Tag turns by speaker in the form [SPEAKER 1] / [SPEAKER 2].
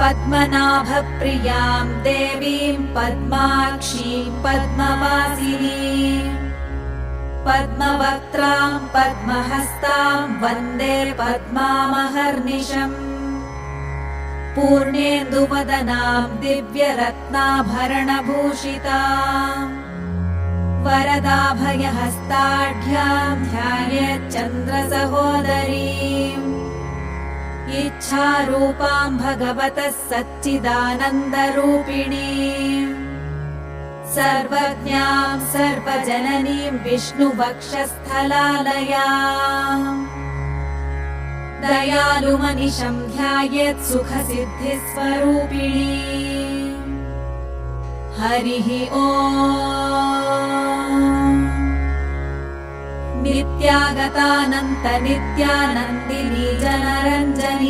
[SPEAKER 1] पद्मनाभप्रियां देवीं पद्माक्षीं पद्मवासिनीं पद्मवक्त्रां पद्महस्तां वन्दे पद्मामहर्निशम् पूर्णेन्दुवदनां दिव्यरत्नाभरणभूषितां वरदाभयहस्ताढ्यां ध्यायेच्चन्द्रसहोदरीम् इच्छारूपां भगवतः सच्चिदानन्दरूपिणीम् सर्वज्ञां सर्वजननीं विष्णुवक्षस्थलालयाम् दयालुमनिशं ध्यायेत् सुखसिद्धिस्वरूपिणीम् हरिः ॐ नित्यागतानन्त नित्यानन्दिनी जनरञ्जनी